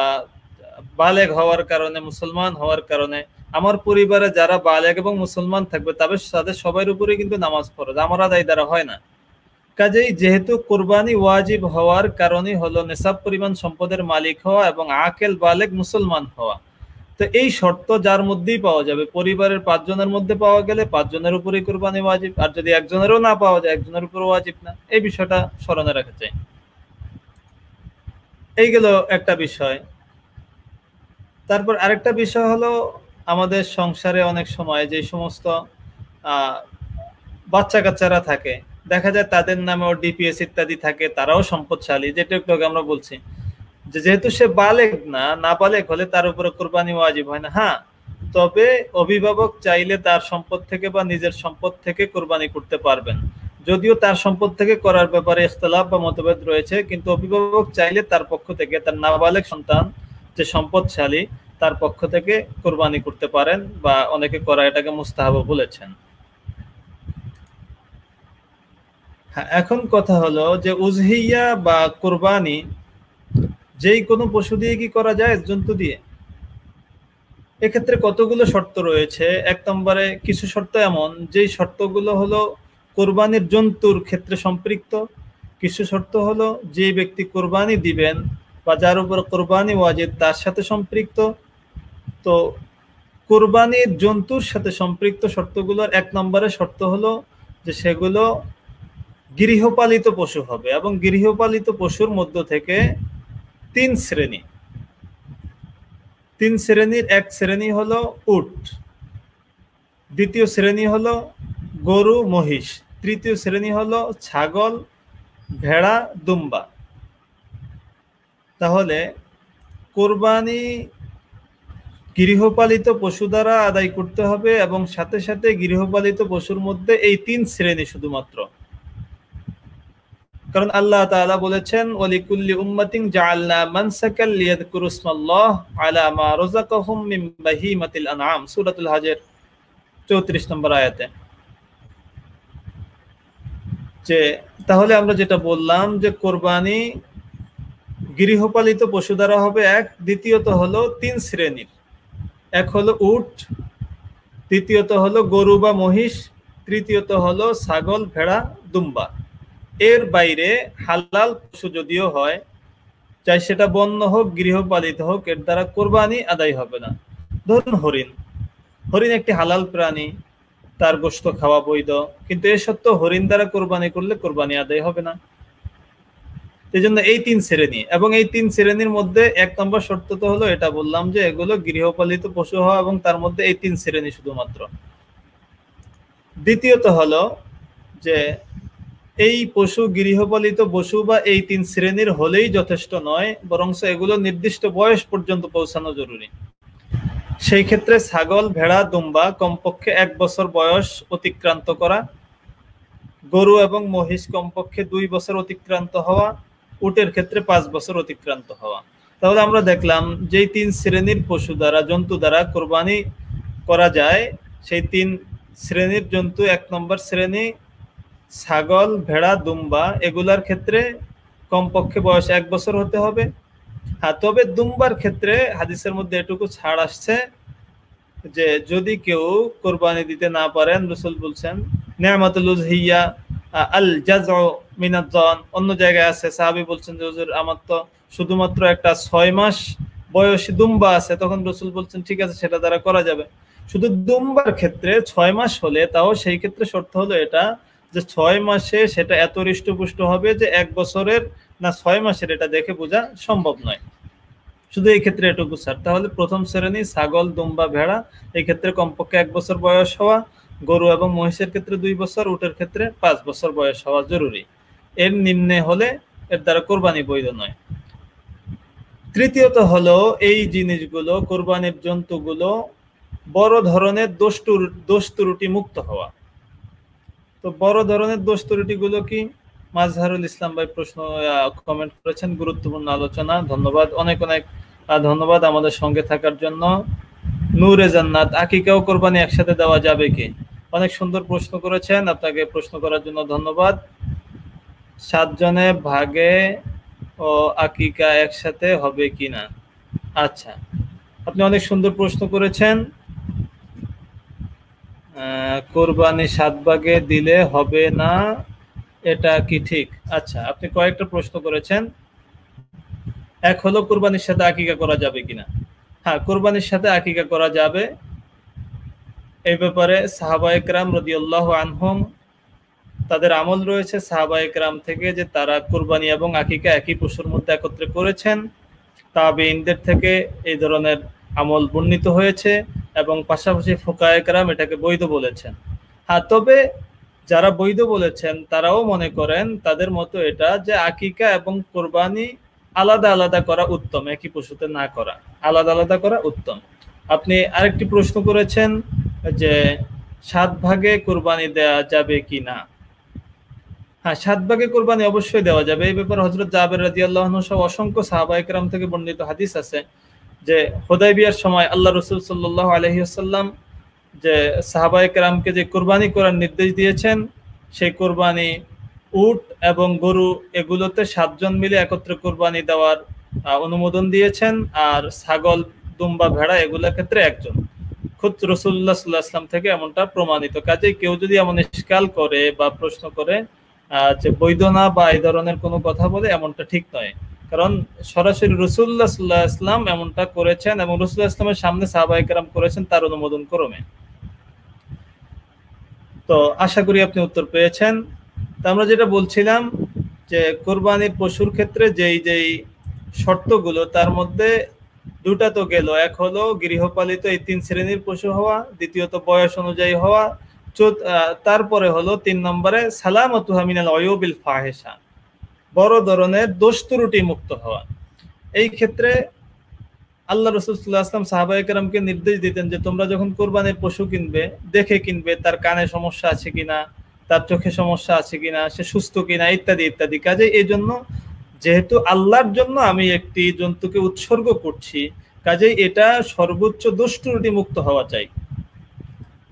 বালেগ হওয়ার কারণে, মুসলমান হওয়ার কারণে আমার পরিবারে যারা বালেগ এবং মুসলমান থাকবে তাদের সবার উপরে কিন্তু নামাজ ফরজ, আমার আদায় দ্বারা হয় না। কাজেই যেহেতু কোরবানি ওয়াজিব হওয়ার কারণই হলো নিসাব পরিমাণ সম্পদের মালিক হওয়া এবং আকেল বালেগ মুসলমান হওয়া, তো এই শর্ত যার মধ্যেই পাওয়া যাবে, পরিবারের ৫ জনের মধ্যে পাওয়া গেলে ৫ জনের উপরেই কোরবানি ওয়াজিব, আর যদি একজনেরও না পাওয়া যায় একজনের উপর ওয়াজিব না। এই বিষয়টা স্মরণে রাখা চাই। এই গেল একটা বিষয়। তারপর আরেকটা বিষয় হলো আমাদের সংসারে অনেক সময় যে সমস্ত বাচ্চা কাচ্চারা থাকে, দেখা যায় তাদের নামেও ডিপিএস ইত্যাদি থাকে, তারাও সম্পদশালী, যেটা একটু আগে আমরা বলছি যে যেহেতু সে বালেগ না, নাবালেগ হলে তার উপরে কোরবানি ওয়াজিব হয় না। হ্যাঁ, তবে অভিভাবক চাইলে তার সম্পদ থেকে বা নিজের সম্পদ থেকে কোরবানি করতে পারবেন, যদিও তার সম্পদ থেকে করার ব্যাপারে ইখতিলাফ বা মতভেদ রয়েছে, কিন্তু অভিভাবক চাইলে তার পক্ষ থেকে তার নাবালেগ সন্তান যে সম্পদশালী তার পক্ষ থেকে কোরবানি করতে পারেন, বা অনেকে করা এটাকে মুস্তাহাব বলেছেন। হ্যাঁ, এখন কথা হলো যে উজহিয়া বা কোরবানি যেই কোনো পশু দিয়ে কি করা যায়, জন্তু দিয়ে? এক্ষেত্রে কতগুলো শর্ত রয়েছে। এক নম্বরে কিছু শর্ত এমন যেই শর্তগুলো হলো কোরবানির জন্তুর ক্ষেত্রে সম্পৃক্ত, কিছু শর্ত হলো যে ব্যক্তি কোরবানি দিবেন বা যার উপর কোরবানি ওয়াজিব তার সাথে সম্পৃক্ত। তো কোরবানির জন্তুর সাথে সম্পৃক্ত শর্তগুলোর ১ নম্বরে শর্ত হলো যে সেগুলো গৃহপালিত পশু হবে, এবং গৃহপালিত পশুর মধ্য থেকে ৩ শ্রেণী। ৩ শ্রেণীর ১ শ্রেণী হলো উট, দ্বিতীয় শ্রেণী হলো গরু মহিষ, তৃতীয় শ্রেণী হলো ছাগল, ভেড়া, দুম্বা। তাহলে কোরবানি গৃহপালিত পশু দ্বারা আদায় করতে হবে, এবং সাথে সাথে গৃহপালিত পশুর মধ্যে এই ৩ শ্রেণী শুধুমাত্র। কারণ আল্লাহ তাআলা বলেছেন ওয়ালিকুল্লি উম্মাতিন জাআলনা মানসাকাল লিয়াযকুরু ইসমাল্লাহ আলা মা রাযাকাহুম মিন বাহিমাতিল আনআম, সূরাতুল হজের ৩৪ নম্বর আয়াতে। যে তাহলে আমরা যেটা বললাম যে কোরবানি গৃহপালিত পশু দ্বারা হবে এক, দ্বিতীয়ত হলো ৩ শ্রেণীর, এক হলো উট, দ্বিতীয়ত হলো গরু বা মহিষ, তৃতীয়ত হলো ছাগল, ভেড়া, দুম্বা। এর বাইরে হালাল পশু যদিও হয়, চাই সেটা বন্য হোক গৃহপালিত হোক, এর দ্বারা কোরবানি আদায় হবে না। ধরুন হরিণ, হরিণ একটি হালাল প্রাণী, তার গোশত খাওয়া বৈধ, কিন্তু এ সত্ত্বেও হরিণ দ্বারা কোরবানি করলে কোরবানি আদায় হবে না। এই জন্য এই ৩ শ্রেণী, এবং এই ৩ শ্রেণীর মধ্যে ১ নম্বর শর্ত তো হলো এটা বললাম যে এগুলো গৃহপালিত পশু হওয়া, এবং তার মধ্যে এই ৩ শ্রেণী শুধুমাত্র। দ্বিতীয়ত হলো যে এই পশু গৃহপালিত পশু বা এই ৩ শ্রেণীর হলেই যথেষ্ট নয়, বরং এগুলো নির্দিষ্ট বয়স পর্যন্ত পৌঁছানো জরুরি। সেই ক্ষেত্রে ছাগল, ভেড়া, দুম্বা কমপক্ষে ১ বছর বয়স অতিক্রান্ত করা, গরু এবং মহিষ কমপক্ষে ২ বছর অতিক্রান্ত হওয়া, উটের ক্ষেত্রে ৫ বছর অতিক্রান্ত হওয়া। তাহলে আমরা দেখলাম যেই ৩ শ্রেণীর পশু দ্বারা, জন্তু দ্বারা কোরবানি করা যায়, সেই ৩ শ্রেণীর জন্তু, ১ নম্বর শ্রেণী ছাগল, ভেড়া, দুম্বা, এগুলার ক্ষেত্রে কমপক্ষে বয়স ১ বছর হতে হবে। হ্যাঁ, তবে দুম্বার ক্ষেত্রে হাদিসের মধ্যে এটুকু ছাড় আসছে যে যদি কেউ কোরবানি দিতে না পারেন, রাসূল বলছেন নি'মাতুল উযহিয়া আল জাযউ মিনাজ জান। অন্য জায়গায় আছে সাহাবী বলছেন যে হুজুর আমার তো শুধুমাত্র একটা ৬ মাস বয়সী দুম্বা আছে, তখন রাসূল বলছেন ঠিক আছে সেটা দ্বারা করা যাবে। শুধু দুম্বার ক্ষেত্রে 6 মাস হলে তাও সেই ক্ষেত্রে শর্ত হলো এটা যে 6 মাসে সেটা এত হৃষ্টপুষ্ট হবে যে 1 বছরের না 6 মাসের এটা দেখে বোঝা সম্ভব নয়। শুধু এই ক্ষেত্রে এটুকু স্যার। তাহলে প্রথম শ্রেণী ছাগল, দুম্বা, ভেড়া এই ক্ষেত্রে কমপক্ষে 1 বছর বয়স হওয়া, গরু এবং মহিষের ক্ষেত্রে 2 বছর, উটের ক্ষেত্রে 5 বছর বয়স হওয়া জরুরি। এর নিম্নে হলে এর দ্বারা কোরবানি বৈধ নয়। তৃতীয়ত হলো এই জিনিসগুলো, কোরবানির জন্তুগুলো বড় ধরনের দোষ ত্রুটি মুক্ত হওয়া। তো বড় ধরনের দোষ ত্রুটিগুলো কি? মাজহারুল ইসলাম ভাই প্রশ্ন কমেন্ট করেছেন, গুরুত্বপূর্ণ আলোচনা, ধন্যবাদ, অনেক অনেক ধন্যবাদ আমাদের সঙ্গে থাকার জন্য। নূরে জান্নাত, আকিকা ও কোরবানি একসাথে দেওয়া যাবে কি? অনেক সুন্দর প্রশ্ন করেছেন, আপনাকে প্রশ্ন করার জন্য ধন্যবাদ। 7 জনে ভাগে ও আকিকা একসাথে হবে কিনা? আচ্ছা, আপনি অনেক সুন্দর প্রশ্ন করেছেন। কোরবানি 7 ভাগে দিলে হবে না, এটা কি ঠিক? আচ্ছা, আপনি কয়েকটা প্রশ্ন করেছেন। এক হলো কোরবানির সাথে আকিকা করা যাবে কিনা। হ্যাঁ, কোরবানির সাথে আকিকা করা যাবে। এই ব্যাপারে সাহাবায়ে কেরাম রাদিয়াল্লাহু আনহুম তাদের আমল রয়েছে সাহাবায়ে কেরাম থেকে যে তারা কোরবানি এবং আকিকা একই পশুর মধ্যে একত্রে করেছেন। তাবেঈনদের থেকে এই ধরনের আমল বর্ণিত হয়েছে এবং পাশাপাশি ফুকায়ে কেরাম এটাকে বৈধ বলেছেন। হ্যাঁ, তবে যারা বৈধ বলেছেন তারাও মনে করেন তাদের মতো এটা যে আকিকা এবং কোরবানি আলাদা আলাদা করা উত্তম, একই পশুতে না করা, আলাদা আলাদা করা উত্তম। আপনি আরেকটি প্রশ্ন করেছেন যে 7 ভাগে কোরবানি দেওয়া যাবে কি না। হ্যাঁ, 7 ভাগে কোরবানি অবশ্যই দেওয়া যাবে। এই ব্যাপারে হযরত জাবের রাদিয়াল্লাহু আনহু সহ অসংখ্য সাহাবায়ে কেরাম থেকে বর্ণিত হাদিস আছে যে হুদায়বিয়ার সময় আল্লাহ রাসূল সাল্লাল্লাহু আলাইহি ওয়াসাল্লাম যে সাহাবায়ে কেরামকে যে কোরবানি করার নির্দেশ দিয়েছেন, সেই কোরবানি উট এবং গরু এগুলোতে 7 জন মিলে একত্রে কোরবানি দেওয়ার অনুমোদন দিয়েছেন, আর ছাগল, দুম্বা, ভেড়া এগুলোর ক্ষেত্রে একজন। খুদ রাসূলুল্লাহ সাল্লাল্লাহু আলাইহি ওয়াসাল্লাম থেকে এমনটা প্রমাণিত। কাজেই কেউ যদি এমন ইশকাল করে বা প্রশ্ন করে যে বৈধ না বা এই ধরনের কোনো কথা বলে, এমনটা ঠিক নয়। কারণ সরাসরি রাসূলুল্লাহ সাল্লাল্লাহু আলাইহি ওয়াসাল্লাম এমনটা করেছেন এবং রাসূলুল্লাহ সাল্লাল্লাহু আলাইহি ওয়াসাল্লামের সামনে সাহাবায়ে কেরাম করেছেন তার অনুমোদন ক্রমে। তো আশা করি আপনি উত্তর পেয়েছেন। তো আমরা যেটা বলছিলাম যে কোরবানির পশুর ক্ষেত্রে যেই শর্তগুলো, তার মধ্যে দুটা তো গেল। এক হলো গৃহপালিত এই 3 শ্রেণীর পশু হওয়া, দ্বিতীয়ত বয়স অনুযায়ী হওয়া, তারপরে হলো 3 নম্বরে সালামাতুহা মিনাল উয়ুবিল ফাহিশা, বড় ধরনের দোষ ত্রুটি মুক্ত হওয়া। এই ক্ষেত্রে আল্লাহ রাসূল সাল্লাল্লাহু আলাইহি ওয়াসাল্লাম সাহাবায়ে কেরামকে নির্দেশ দিতেন যে তোমরা যখন কোরবানির পশু কিনবে, দেখে কিনবে তার কানে সমস্যা আছে কিনা, তার চোখে সমস্যা আছে কিনা, সে সুস্থ কিনা, ইত্যাদি ইত্যাদি। কাজে এই জন্য, যেহেতু আল্লাহর জন্য আমি একটি জন্তুকে উৎসর্গ করছি, কাজেই এটা সর্বোচ্চ দোষ ত্রুটি মুক্ত হওয়া চাই।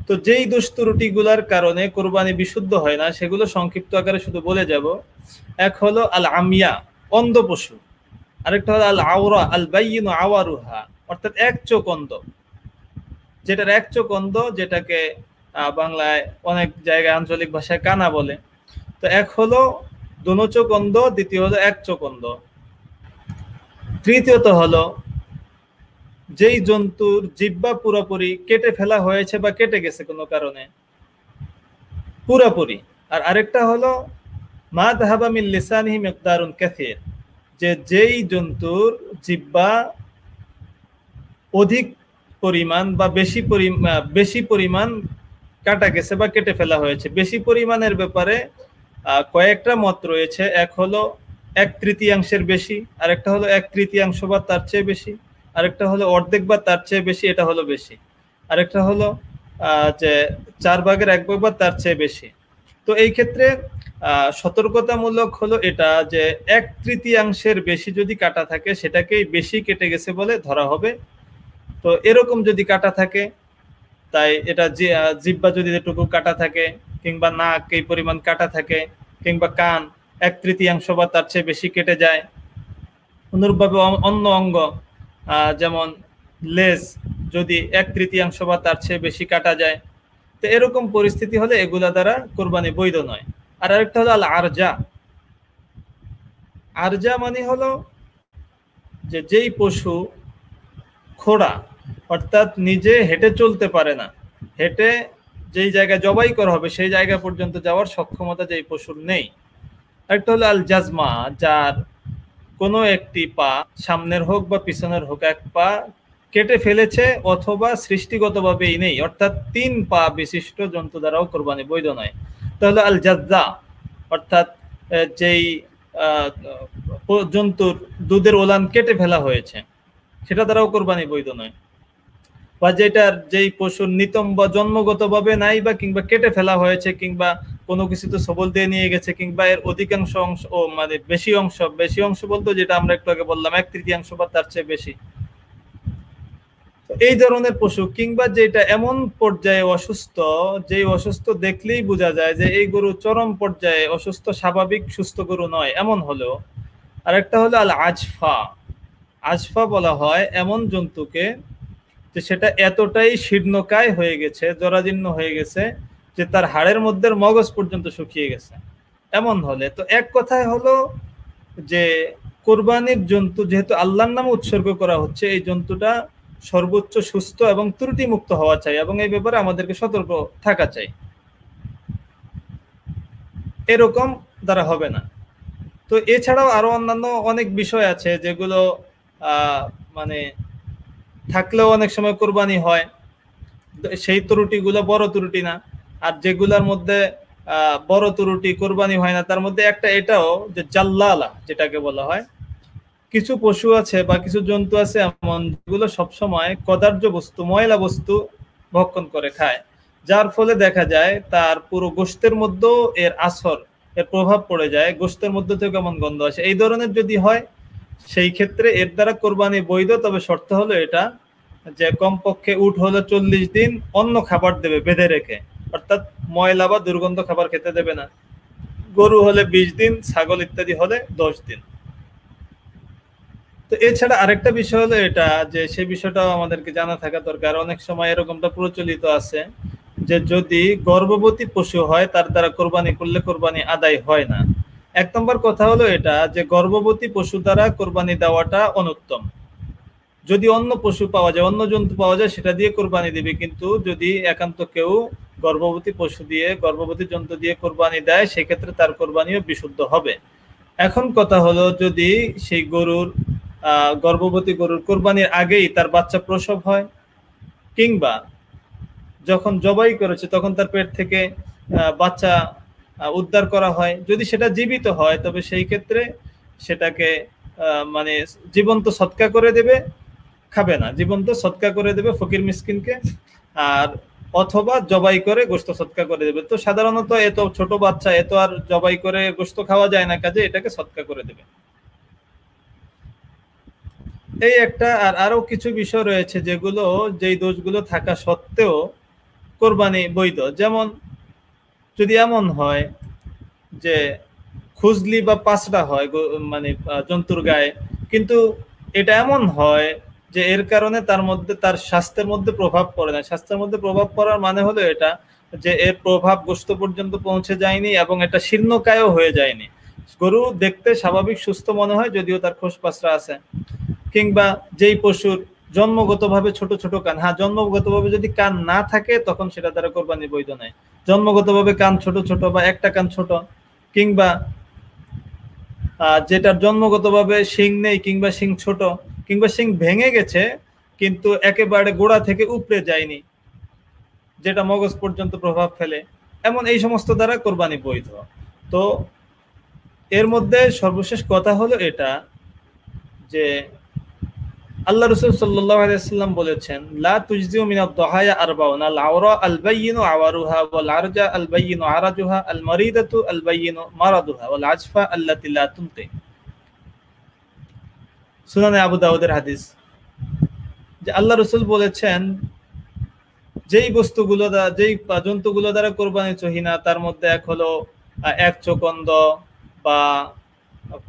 তো যেই দোষ ত্রুটিগুলোর কারণে কোরবানি বিশুদ্ধ হয় না, সেগুলো সংক্ষিপ্ত আকারে শুধু বলে যাব। এক হলো আল আমিয়া, অন্ধ পশু। আরেকটা হলো আল আওরা আল বাইয়িনু আওয়ারুহা, অর্থাৎ এক চোখ অন্ধ, যেটার এক চোখ অন্ধ, যেটাকে বাংলায় অনেক জায়গায় আঞ্চলিক ভাষায় কানা বলে। তো এক হলো দোনো চোখ অন্ধ, দ্বিতীয় হলো এক চোখ অন্ধ। তৃতীয়ত হলো যেই জন্তুর জিহ্বা পুরোপুরি কেটে ফেলা হয়েছে বা কেটে গেছে কোনো কারণে পুরোপুরি। আর আরেকটা হলো মা যাহাবা মিন লিসানিহি মিকদারুন কাসীর, যে যেই জন্তুর জিহ্বা অধিক পরিমাণ বা বেশি পরিমাণ কাটা গেছে বা কেটে ফেলা হয়েছে। বেশি পরিমাণের ব্যাপারে কয়েকটা মত রয়েছে। এক হলো 1/3 বেশি, আরেকটা হলো 1/3 বা তার চেয়ে বেশি, আরেকটা হলো অর্ধেক বা তার চেয়ে বেশি, এটা হলো বেশি, আরেকটা হলো যে 4/1 বা তার চেয়ে বেশি। তো এই ক্ষেত্রে সতর্কতামূলক হলো এটা যে 1/3 বেশি যদি কাটা থাকে সেটাকেই বেশি কেটে গেছে বলে ধরা হবে। তো এরকম যদি কাটা থাকে, তাই এটা জিহ্বা যদি এটুকু কাটা থাকে, কিংবা নাক এই পরিমাণ কাটা থাকে, কিংবা কান 1/3 বা তার চেয়ে বেশি কেটে যায়, অনুরূপভাবে অন্য অঙ্গ যেমন লেজ যদি 1/3 বা তার চেয়ে বেশি কাটা যায়, তো এরকম পরিস্থিতি হলে এগুলা দ্বারা কোরবানি বৈধ নয়। আর আরেকটা হলো আল আরজা। আরজা মানে হলো যে যেই পশু খোড়া, অর্থাৎ নিজে হেঁটে চলতে পারে না, হেঁটে যেই জায়গায় জবাই করা হবে সেই জায়গা পর্যন্ত যাওয়ার সক্ষমতা যেই পশুর নেই। একটা হলো আল জাজমা, যার কোনো একটি পা, সামনের হোক বা পিছনের হোক, এক পা কেটে ফেলেছে অথবা সৃষ্টিগতভাবেই নেই, অর্থাৎ 3 পা বিশিষ্ট জন্তু দ্বারাও কোরবানি বৈধ নয়। তাহলে আল জাজ্জা, অর্থাৎ যেই জন্তুর দুধের ওলান কেটে ফেলা হয়েছে সেটা দ্বারাও কোরবানি বৈধ নয়। বা যেই পশুর নিতম্ব জন্মগতভাবে নাই বা কিংবা কেটে ফেলা হয়েছে কিংবা কোনো কিছু তো সবল দিয়ে নিয়ে গেছে কিংবা এর অধিকাংশ অংশ মানে বেশি অংশ বলতো যেটা আমরা একটু আগে বললাম 1/3 বা তার চেয়ে বেশি, এই ধরনের পশু কিংবা যেটা এমন পর্যায়ে অসুস্থ, যেই অসুস্থ দেখলেই বোঝা যায় যে এই গরু চরম পর্যায়ে অসুস্থ, স্বাভাবিক সুস্থ গরু নয় এমন হলেও। আর একটা হলো আল আজফা। আজফা বলা হয় এমন জন্তুকে যে সেটা এতটাই শীর্ণকায় হয়ে গেছে, জরাজীর্ণ হয়ে গেছে যে তার হাড়ের মধ্যে মগজ পর্যন্ত শুকিয়ে গেছে। এমন হলে তো এক কথায় হলো যে কোরবানির জন্তু যেহেতু আল্লাহর নামে উৎসর্গ করা হচ্ছে, এই জন্তুটা সর্বোচ্চ সুস্থ এবং ত্রুটি মুক্ত হওয়া চাই এবং এই ব্যাপারে আমাদেরকে সতর্ক থাকা চাই। এরকম দ্বারা হবে না। তো এছাড়াও আরো অন্যান্য অনেক বিষয় আছে যেগুলো মানে থাকলেও অনেক সময় কোরবানি হয়, সেই ত্রুটিগুলো বড় ত্রুটি না। আর যেগুলোর মধ্যে বড় ত্রুটি কোরবানি হয় না তার মধ্যে একটা এটাও যে জাল্লালা যেটাকে বলা হয়, কিছু পশু আছে বা কিছু জন্তু আছে এমন যেগুলো সবসময় কদার্য বস্তু, ময়লা বস্তু ভক্ষণ করে খায়, যার ফলে দেখা যায় তার পুরো গোশতের মধ্যেও এর আসর, এর প্রভাব পড়ে যায়, গোশতের মধ্যে থেকে কেমন গন্ধ আসে। এই ধরনের যদি হয় সেই ক্ষেত্রে এর দ্বারা কোরবানি বৈধ, তবে শর্ত হলো এটা যে কমপক্ষে উট হলো 40 দিন অন্য খাবার দেবে বেঁধে রেখে, অর্থাৎ ময়লা বা দুর্গন্ধ খাবার খেতে দেবে না। গরু হলে 20 দিন, ছাগল ইত্যাদি হলে 10 দিন। তো এছাড়া আরেকটা বিষয় হলো এটা যে সেই বিষয়টাও আমাদেরকে জানা থাকা দরকার। অনেক সময় এরকমটা প্রচলিত আছে যে যদি গর্ভবতী পশু হয় তার দ্বারা কোরবানি করলে কোরবানি আদায় হয় না। 1 নম্বর কথা হলো এটা যে গর্ভবতী পশু দ্বারা কোরবানি দেওয়াটা অনুত্তম। যদি অন্য পশু পাওয়া যায়, অন্য জন্তু পাওয়া যায় সেটা দিয়ে কোরবানি দিবে, কিন্তু যদি একান্ত কেউ গর্ভবতী পশু দিয়ে, গর্ভবতী জন্তু দিয়ে কোরবানি দেয় সেক্ষেত্রে তার কোরবানিও বিশুদ্ধ হবে। এখন কথা হলো যদি সেই গরুর গর্ভবতী গরুর কোরবানির আগেই তার বাচ্চা প্রসব হয় কিংবা যখন জবাই করেছে তখন তার পেট থেকে বাচ্চা উদ্ধার করা হয়, যদি সেটা জীবিত হয় তবে সেই ক্ষেত্রে সেটাকে মানে জীবন্ত সৎকা করে দেবে, খাবে না, জীবন্ত সৎকা করে দেবে ফকির মিসকিনকে, আর অথবা জবাই করে গোশত সৎকা করে দেবে। তো সাধারণত এত ছোট বাচ্চা এত আর জবাই করে গোশত খাওয়া যায় না, কাজে এটাকে সৎকা করে দেবে। এই একটা। আর আরো কিছু বিষয় রয়েছে যেগুলো, যেই দোষগুলো থাকা সত্ত্বেও কোরবানি বৈধ। যেমন যদি এমন হয় যে খুজলি বা পাঁচড়া হয় মানে জন্তুর গায়ে, কিন্তু এটা এমন হয় যে এর কারণে তার মধ্যে, তার স্বাস্থ্যের মধ্যে প্রভাব পড়ে না। স্বাস্থ্যের মধ্যে প্রভাব পড়ার মানে হলো এটা যে এর প্রভাব গোশত পর্যন্ত পৌঁছে যায়নি এবং এটা শীর্ণকায়ও হয়ে যায়নি। গরু দেখতে স্বাভাবিক সুস্থ মনে হয় যদিও তার খোস পাঁচড়া আছে। কিংবা যেই পশুর জন্মগতভাবে ছোট ছোট কান, হ্যাঁ জন্মগতভাবে যদি কান না থাকে তখন সেটা দ্বারা কোরবানি বৈধ নয়। জন্মগতভাবে কান ছোট ছোট বা একটা কান ছোট, কিংবা যেটার জন্মগতভাবে শিং নেই কিংবা শিং ছোট কিংবা শিং ভেঙে গেছে কিন্তু একেবারে গোড়া থেকে উপড়ে যায়নি, যেটা মগজ পর্যন্ত প্রভাব ফেলে, এমন এই সমস্ত দ্বারা কোরবানি বৈধ। তো এর মধ্যে সর্বশেষ কথা হলো এটা যে আল্লাহ রাসূল সাল্লাল্লাহু আলাইহি ওয়াসাল্লাম বলেছেন লা তুজজিউ মিনাদ দুহায়া আরবাউন আল আওরা আল বাইয়িনু আওয়ারুহা ওয়াল আরজা আল বাইয়িনু আরাজুহা আল মারিদাতু আল বাইয়িনু মারাদুহা ওয়াল আজফা আল্লাতী লা তুনতি। সুনানে আবু দাউদের হাদিস, যে আল্লাহ রাসূল বলেছেন যেই বস্তুগুলো দ্বারা, যেই জন্তুগুলো দ্বারা কোরবানি চহিনা তার মধ্যে এক হলো এক চোখন্দ বা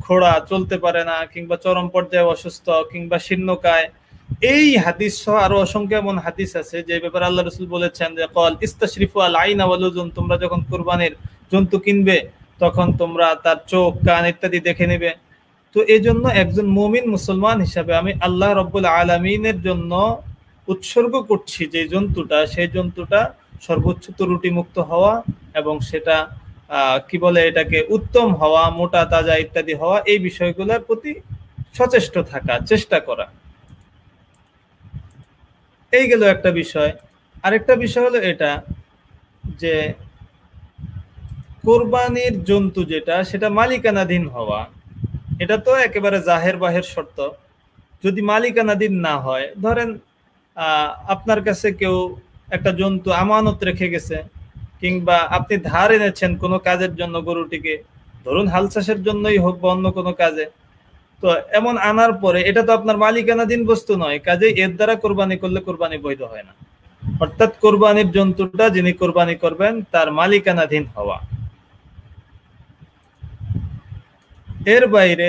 খোড়া, চলতে পারে না কিংবা চরম পর্যায়ে অসুস্থ কিংবা শীর্ণকায়। এই হাদিস সহ আরো অসংখ্য এমন হাদিস আছে যে ব্যাপারে আল্লাহ রাসূল বলেছেন যে কল ইস্তাশরিফু আল আইনা ওয়াল উযুন, তোমরা যখন কুরবানির জন্তু কিনবে তখন তোমরা তার চোখ, কান ইত্যাদি দেখে নেবে। তো এই জন্য একজন মুমিন মুসলমান হিসাবে আমি আল্লাহ রাব্বুল আলামিনের জন্য উৎসর্গ করছি যে জন্তুটা, সেই জন্তুটা সর্বোচ্চ ত্রুটি মুক্ত হওয়া এবং সেটা কি বলে এটাকে উত্তম হওয়া, মোটা তাজা ইত্যাদি হওয়া, এই বিষয়গুলোর প্রতি সচেষ্ট থাকা, চেষ্টা করা। এই গেল একটা বিষয়। আরেকটা বিষয় হলো এটা যে কোরবানির জন্তু যেটা, সেটা মালিকানাধীন হওয়া। এটা তো একেবারে জাহের বাহের শর্ত। যদি মালিকানাধীন না হয়, ধরেন আপনার কাছে কেউ একটা জন্তু আমানত রেখে গেছে, কিংবা আপনি ধার এনেছেন কোনো কাজের জন্য গরুটিকে, ধরুন হাল চাষের জন্যই হোক বা অন্য কোনো কাজে, তো এমন আনার পরে এটা তো আপনার মালিকানাধীন বস্তু নয়, কাজেই এর দ্বারা কোরবানি করলে কোরবানি বৈধ হয় না। অর্থাৎ কোরবানির জন্তুটা যিনি কোরবানি করবেন তার মালিকানাধীন হওয়া। এর বাইরে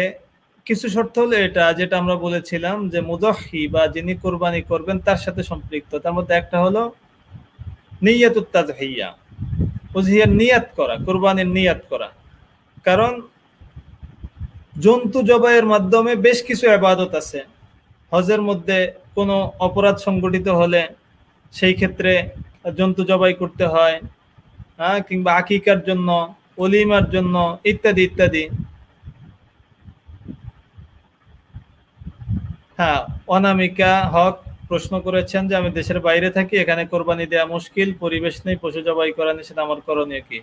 কিছু শর্ত হলো এটা, যেটা আমরা বলেছিলাম যে মুদাহি বা যিনি কোরবানি করবেন তার সাথে সম্পৃক্ত। তার মধ্যে একটা হলো নিয়াতুত তাজহিয়া, উযহিয়ার নিয়াত করা, কোরবানির নিয়াত করা। কারণ জন্তু জবাইয়ের মাধ্যমে বেশ কিছু ইবাদত আছে। হজের মধ্যে কোনো অপরাধ সংগঠিত হলে সেই ক্ষেত্রে জন্তু জবাই করতে হয়, কিংবা আকিকার জন্য, ওলিমার জন্য, ইত্যাদি ইত্যাদি। হ্যাঁ, অনামিকা হক প্রশ্ন করেছেন যে আমি দেশের বাইরে থাকি, এখানে কোরবানি দেওয়া মুশকিল, পরিবেশ নেই, পশু জবাই করা নিষেধ, আমার করণীয় কি?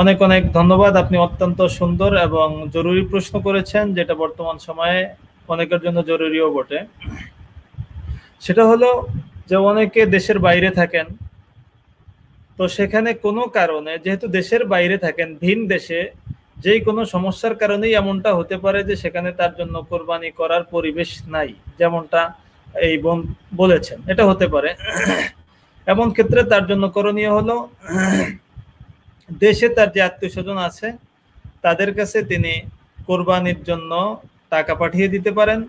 অনেক অনেক ধন্যবাদ। আপনি অত্যন্ত সুন্দর এবং জরুরি প্রশ্ন করেছেন, যেটা বর্তমান সময়ে অনেকের জন্য জরুরিও বটে। সেটা হলো যে অনেকে দেশের বাইরে থাকেন, তো সেখানে কোনো কারণে, যেহেতু দেশের বাইরে থাকেন, ভিন দেশে, যেই কোনো সমস্যার কারণেই এমনটা হতে পারে যে সেখানে তার জন্য কোরবানি করার পরিবেশ নাই, যেমনটা এই বোন বলেছেন, এটা হতে পারে। এমন ক্ষেত্রে তার জন্য করণীয় হলো দেশে তার যে আত্মীয় স্বজন আছে তাদের কাছে তিনি কোরবানির জন্য টাকা পাঠিয়ে দিতে পারেন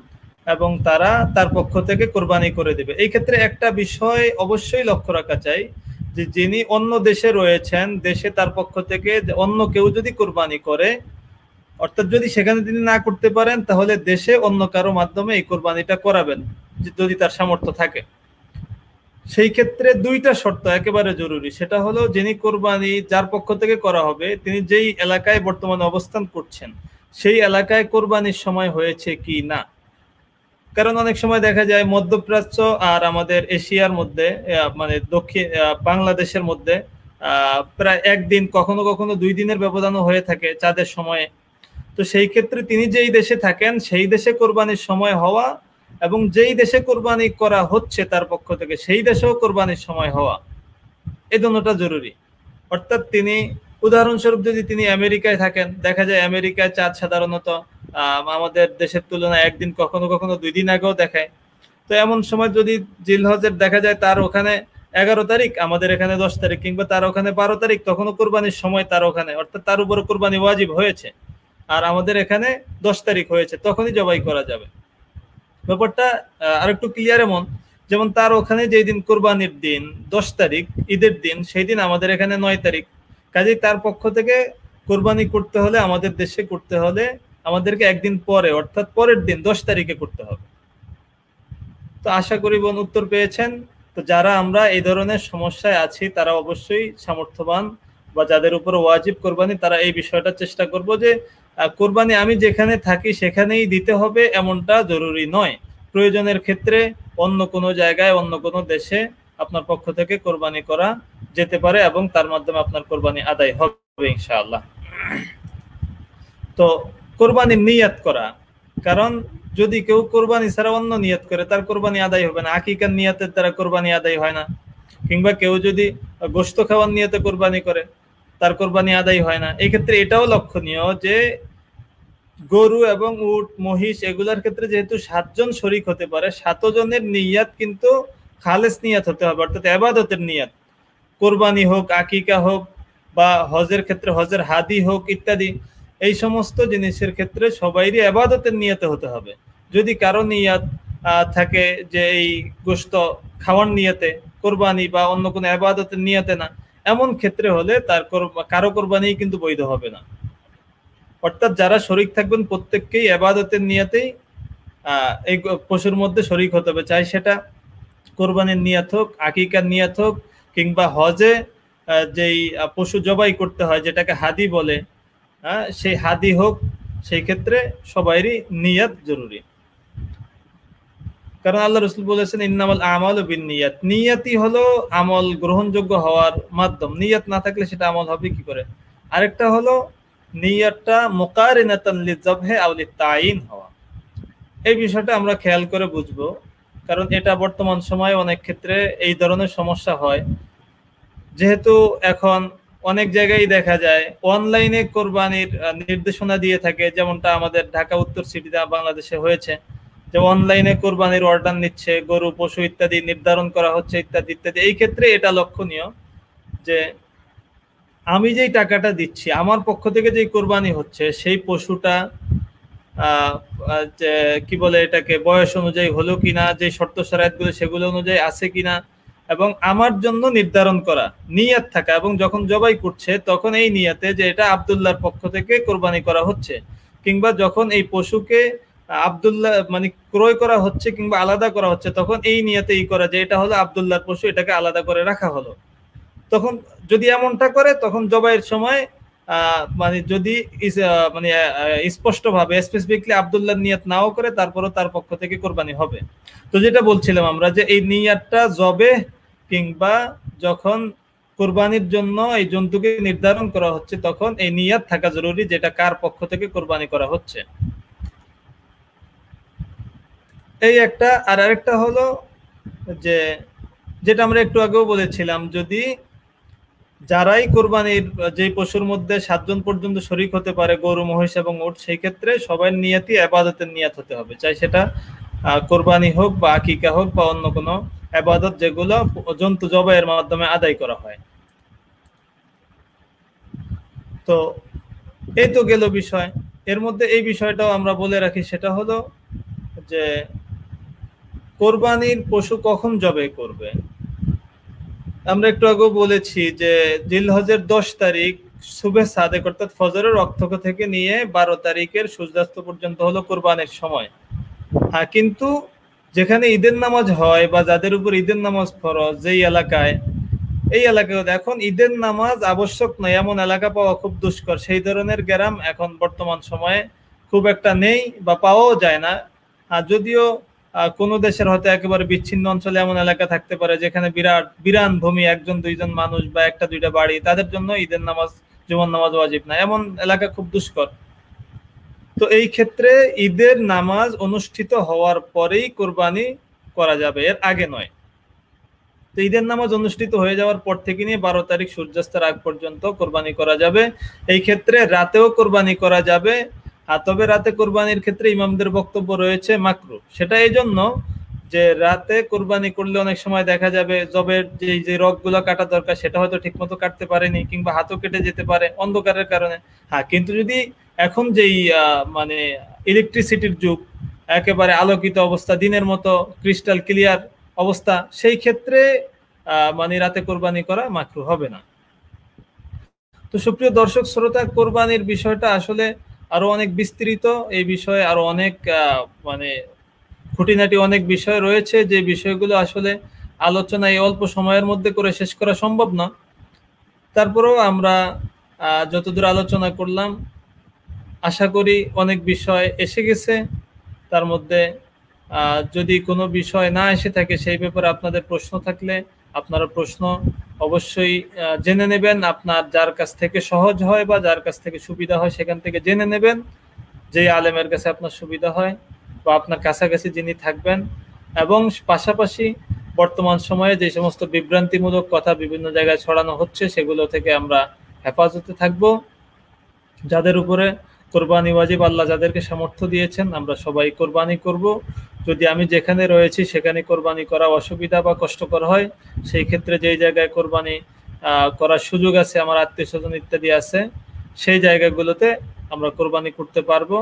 এবং তারা তার পক্ষ থেকে কোরবানি করে দেবে। এই ক্ষেত্রে একটা বিষয় অবশ্যই লক্ষ্য রাখা চাই, যে যিনি অন্য দেশে রয়েছেন, দেশে তার পক্ষ থেকে অন্য কেউ যদি কোরবানি করে, অর্থাৎ যদি সেখানে তিনি না করতে পারেন, তাহলে দেশে অন্য কারো মাধ্যমে এই কোরবানিটা করাবেন যদি তার সামর্থ্য থাকে। সেই ক্ষেত্রে দুইটা শর্ত একেবারে জরুরি। সেটা হলো যিনি কোরবানি যার পক্ষ থেকে করা হবে, তিনি যেই এলাকায় বর্তমানে অবস্থান করছেন সেই এলাকায় কোরবানির সময় হয়েছে কি না। কারণ অনেক সময় দেখা যায় মধ্যপ্রাচ্য আর আমাদের এশিয়ার মধ্যে, মানে দক্ষিণ বাংলাদেশের মধ্যে প্রায় একদিন, কখনো কখনো 2 দিনের ব্যবধানও হয়ে থাকে চাঁদের সময়ে। তো সেই ক্ষেত্রে তিনি যেই দেশে থাকেন সেই দেশে কোরবানির সময় হওয়া এবং যেই দেশে কোরবানি করা হচ্ছে তার পক্ষ থেকে সেই দেশেও কোরবানির সময় হওয়া, এই দুটোটা জরুরি। অর্থাৎ তিনি, উদাহরণস্বরূপ যদি তিনি আমেরিকায় থাকেন, দেখা যায় আমেরিকায় চাঁদ সাধারণত আমাদের দেশের তুলনায় একদিন, কখনো কখনো 2 দিন আগেও দেখায়। তো এমন সময় যদি জিলহজের দেখা যায় তার ওখানে 11 তারিখ, আমাদের এখানে 10 তারিখ, কিংবা তার ওখানে 12 তারিখ, তখনও কোরবানির সময় তার ওখানে, অর্থাৎ তার উপরে কোরবানি ওয়াজিব হয়েছে, আর আমাদের এখানে 10 তারিখ হয়েছে, তখনই জবাই করা যাবে। ব্যাপারটা আরেকটু ক্লিয়ার এমন, যেমন তার ওখানে যেই দিন কোরবানির দিন 10 তারিখ, ঈদের দিন, সেই দিন আমাদের এখানে 9 তারিখ। কাজেই তার পক্ষ থেকে কোরবানি করতে হলে, আমাদের দেশে করতে হলে, আমাদেরকে একদিন পরে, অর্থাৎ পরের দিন 10 তারিখে করতে হবে। তো আশা করি বোন উত্তর পেয়েছেন। তো যারা আমরা এই ধরনের সমস্যায় আছি তারা অবশ্যই সামর্থ্যবান, বা যাদের উপর ওয়াজিব কোরবানি, তারা এই বিষয়টা চেষ্টা করব যে কোরবানি আমি যেখানে থাকি সেখানেই দিতে হবে এমনটা জরুরি নয়। প্রয়োজনের ক্ষেত্রে অন্য কোনো জায়গায়, অন্য কোনো দেশে আপনার পক্ষ থেকে কোরবানি করা যেতে পারে এবং তার মাধ্যমে আপনার কোরবানি আদায় হবে ইনশাআল্লাহ। তো কোরবানির নিয়াত করা, কারণ যদি কেউ কোরবানি ছাড়া অন্য নিয়ত করে তার কোরবানি আদায় হবে না। আকিকার নিয়তের দ্বারা কোরবানি আদায় হয় না, কিংবা কেউ যদি গোশত খাওয়ার নিয়তে কোরবানি করে তার কোরবানি আদায় হয় না। এই ক্ষেত্রে এটাও লক্ষণীয় যে গরু এবং উট, মহিষ, এগুলার ক্ষেত্রে যেহেতু 7 জন শরীক হতে পারে, 7 জনের নিয়াত কিন্তু খালেস নিয়াত হতে হবে, অর্থাৎ ইবাদতের নিয়াত। কোরবানি হোক, আকিকা হোক, বা হজের ক্ষেত্রে হজের হাদি হোক ইত্যাদি, এই সমস্ত জিনিসের ক্ষেত্রে সবাইরই ইবাদতের নিয়তে হতে হবে। যদি কারো নিয়াত থাকে যে এই গোশত খাওয়ার নিয়তে কোরবানি, বা অন্য কোনো ইবাদতের নিয়তে না, এমন ক্ষেত্রে হলে তার কারো কোরবানি কিন্তু বৈধ হবে না। অর্থাৎ যারা শরীক থাকবেন প্রত্যেককেই ইবাদতের নিয়তেই এই পশুর মধ্যে শরীক হতে হবে, চাই সেটা কোরবানির নিয়াত হোক, আকিকার নিয়াত হোক, কিংবা হজে যেই পশু জবাই করতে হয় যেটাকে হাদি বলে, সেই হাদি হোক, সেই ক্ষেত্রে সবাইরই নিয়াত জরুরি। কারণ আল্লাহ রাসূল বলেছেন ইন্নামাল আমালু বিন্নিয়াত, নিয়াতই হলো আমল গ্রহণযোগ্য হওয়ার মাধ্যম। নিয়াত না থাকলে সেটা আমল হবে কি করে? আরেকটা হলো নিয়াতটা মুকারিনাতান লিযবহি আও লিতাইন হওয়া। এই বিষয়টা আমরা খেয়াল করে বুঝবো, কারণ এটা বর্তমান সময়ে অনেক ক্ষেত্রে এই ধরনের সমস্যা হয়। যেহেতু এখন অনেক জায়গায় দেখা যায় অনলাইনে কোরবানির নির্দেশনা দিয়ে থাকে, যেমনটা আমাদের ঢাকা উত্তর সিটিতে বাংলাদেশে হয়েছে, যে অনলাইনে কোরবানির অর্ডার নিচ্ছে, গরু পশু ইত্যাদি নির্ধারণ করা হচ্ছে ইত্যাদি ইত্যাদি। এই ক্ষেত্রে এটা লক্ষণীয় যে আমি যেই টাকাটা দিচ্ছি, আমার পক্ষ থেকে যেই কোরবানি হচ্ছে, সেই পশুটা কি বলে এটাকে বয়স অনুযায়ী হলো কিনা, যে শর্ত শরায়েতগুলো সেগুলো অনুযায়ী আছে কিনা, এবং আমার জন্য নির্ধারণ করা নিয়াত থাকা, এবং যখন জবাই করছে তখন এই নিয়াতে যে এটা আব্দুল্লাহর পক্ষ থেকে কোরবানি করা হচ্ছে, কিংবা যখন এই পশুকে আব্দুল্লাহ মানে ক্রয় করা হচ্ছে কিংবা আলাদা করা হচ্ছে, তখন এই নিয়াতে করা যে এটা হলো আব্দুল্লাহর পশু, এটাকে আলাদা করে রাখা হলো। তখন যদি এমনটা করে, তখন জবাইয়ের সময় মানে যদি মানে স্পষ্টভাবে স্পেসিফিকলি আব্দুল্লাহ নিয়াত নাও করে, তারপরও তার পক্ষ থেকে কোরবানি হবে। তো যেটা বলছিলাম আমরা, যে এই নিয়াতটা জবে কিংবা যখন কোরবানির জন্য এই জন্তুকে নির্ধারণ করা হচ্ছে, তখন এই নিয়াত থাকা জরুরি, যেটা কার পক্ষ থেকে কোরবানি করা হচ্ছে। এই একটা। আর আরেকটা হলো যে যেটা আমরা একটু আগেও বলেছিলাম, যদি যারাই কোরবানির যে পশুর মধ্যে 7 জন পর্যন্ত শরীক হতে পারে, গরু মহিষ এবং উট, সেই ক্ষেত্রে সবাই নিয়াতই ইবাদতের নিয়াত হতে হবে, চাই সেটা কোরবানি হোক বা আকিকা হোক বা অন্য কোনো ইবাদত যেগুলো জন্তু জবাইয়ের মাধ্যমে আদায় করা হয়। তো এই তো গেল বিষয়। এর মধ্যে এই বিষয়টাও আমরা বলে রাখি, সেটা হলো যে কোরবানির পশু কখন জবাই করবে। আমরা একটু আগেও বলেছি যে জিলহজের 10 তারিখ সুবে সাদেক অর্থাৎ ফজরের রক্তক থেকে নিয়ে 12 তারিখের সূর্যাস্ত পর্যন্ত হলো কোরবানির সময়। হ্যাঁ, কিন্তু যেখানে ঈদের নামাজ হয় বা যাদের উপর ঈদের নামাজ ফরজ, যেই এলাকায়, এই এলাকায় এখন ঈদের নামাজ আবশ্যক নয় এমন এলাকা পাওয়া খুব দুষ্কর। সেই ধরনের গ্রাম এখন বর্তমান সময়ে খুব একটা নেই বা পাওয়াও যায় না। যদিও কোনো দেশের হয়তো একেবারে বিচ্ছিন্ন অঞ্চলে এমন এলাকা থাকতে পারে যেখানে বিরান ভূমি, 1-2 জন মানুষ বা 1-2টা বাড়ি, তাদের জন্য ঈদের নামাজ জুমার নামাজ ওয়াজিব না, এমন এলাকা খুব দুষ্কর। তো এই ক্ষেত্রে ঈদের নামাজ অনুষ্ঠিত হওয়ার পরেই কোরবানি করা যাবে, এর আগে নয়। তো ঈদের নামাজ অনুষ্ঠিত হয়ে যাওয়ার পর থেকে নিয়ে 12 তারিখ সূর্যাস্তের আগ পর্যন্ত কোরবানি করা যাবে। এই ক্ষেত্রে রাতেও কোরবানি করা যাবে। তবে রাতে কোরবানির ক্ষেত্রে ইমামদের বক্তব্য রয়েছে মাকরুহ। সেটা এই জন্য যে রাতে কোরবানি করলে অনেক সময় দেখা যাবে জবের যে রগগুলো কাটা দরকার সেটা হয়তো ঠিক মতো কাটতে পারেনি, কিংবা হাতও কেটে যেতে পারে অন্ধকারের কারণে। কিন্তু যদি এখন যেই মানে ইলেকট্রিসিটির যুগ, একেবারে আলোকিত অবস্থা, দিনের মতো ক্রিস্টাল ক্লিয়ার অবস্থা, সেই ক্ষেত্রে মানে রাতে কোরবানি করা মাকরুহ হবে না। তো সুপ্রিয় দর্শক শ্রোতা, কোরবানির বিষয়টা আসলে আরো অনেক বিস্তৃত। এই বিষয়ে আরো অনেক মানে খুঁটিনাটি অনেক বিষয় রয়েছে, যে বিষয়গুলো আসলে আলোচনা এই অল্প সময়ের মধ্যে করে শেষ করা সম্ভব না। তারপরেও আমরা যতদূর আলোচনা করলাম, আশা করি অনেক বিষয় এসে গেছে। তার মধ্যে যদি কোনো বিষয় না এসে থাকে, সেই ব্যাপারে আপনাদের প্রশ্ন থাকলে আপনারা প্রশ্ন অবশ্যই জেনে নেবেন। আপনার যার কাছ থেকে সহজ হয় বা যার কাছ থেকে সুবিধা হয় সেখান থেকে জেনে নেবেন, যে আলেমের কাছে আপনার সুবিধা হয় বা আপনার কাছাকাছি যিনি থাকবেন। এবং পাশাপাশি বর্তমান সময়ে যে সমস্ত বিভ্রান্তিমূলক কথা বিভিন্ন জায়গায় ছড়ানো হচ্ছে, সেগুলো থেকে আমরা হেফাজতে থাকব। যাদের উপরে কোরবানি ওয়াজিব, আল্লাহ যাদেরকে সামর্থ্য দিয়েছেন, আমরা সবাই কোরবানি করব। যদি আমি যেখানে রয়েছি সেখানে কোরবানি করা অসুবিধা বা কষ্টকর হয়, সেই ক্ষেত্রে যেই জায়গায় কোরবানি করার সুযোগ আছে, আমার আত্মীয় স্বজন ইত্যাদি আছে, সেই জায়গাগুলোতে আমরা কোরবানি করতে পারবো।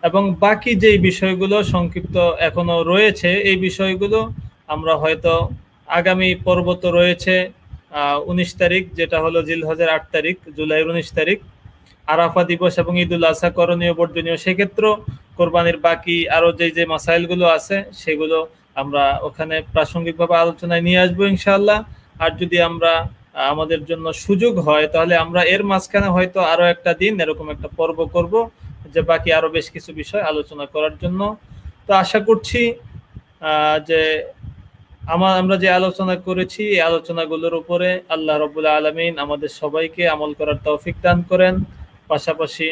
এবং বাকি যেই বিষয়গুলো সংক্ষিপ্ত এখনো রয়েছে, এই বিষয়গুলো আমরা হয়তো আগামী পর্ব তো রয়েছে 19 তারিখ, যেটা হলো জিলহজের 8 তারিখ, জুলাইয়ের 19 তারিখ, আরাফা দিবস এবং ঈদুল আজহা করণীয় বর্জনীয়। সেক্ষেত্রে কোরবানির বাকি আরো যে মাসাইলগুলো আছে সেগুলো আমরা ওখানে প্রাসঙ্গিকভাবে আলোচনায় নিয়ে আসবো ইনশাআল্লাহ। আর যদি আমরা আমাদের জন্য সুযোগ হয় তাহলে আমরা এর মাঝখানে হয়তো আরো একটা দিন এরকম একটা পর্ব করব, যে বাকি আরো বেশ কিছু বিষয় আলোচনা করার জন্য। তো আশা করছি যে আমরা যে আলোচনা করেছি এই আলোচনাগুলোর উপরে আল্লাহ রাব্বুল আলামিন আমাদের সবাইকে আমল করার তৌফিক দান করেন, পাশাপাশি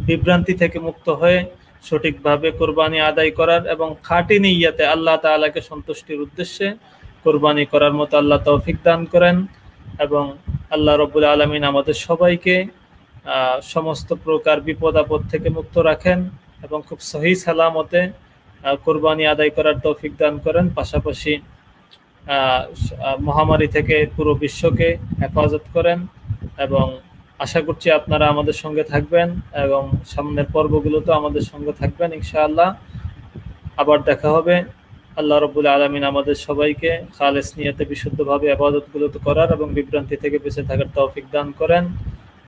বিভ্রান্তি থেকে মুক্ত হয়ে সঠিকভাবে কোরবানি আদায় করার এবং খাঁটি নিয়তে আল্লাহ তাআলাকে সন্তুষ্টির উদ্দেশ্যে কোরবানি করার মতো আল্লাহ তৌফিক দান করেন, এবং আল্লাহ রাব্বুল আলামিন আমাদের সবাইকে সমস্ত প্রকার বিপদ আপদ থেকে মুক্ত রাখেন এবং খুব সহি সালামতে কোরবানি আদায় করার তৌফিক দান করেন, পাশাপাশি মহামারী থেকে পুরো বিশ্বকে হেফাজত করেন। এবং আশা করছি আপনারা আমাদের সঙ্গে থাকবেন এবং সামনের পর্বগুলোতে আমাদের সঙ্গে থাকবেন ইনশাআল্লাহ। আবার দেখা হবে। আল্লাহ রাব্বুল আলামিন আমাদের সবাইকে খালেস নিয়তে বিশুদ্ধভাবে ইবাদতগুলো করার এবং বিভ্রান্তি থেকে বেঁচে থাকার তৌফিক দান করেন।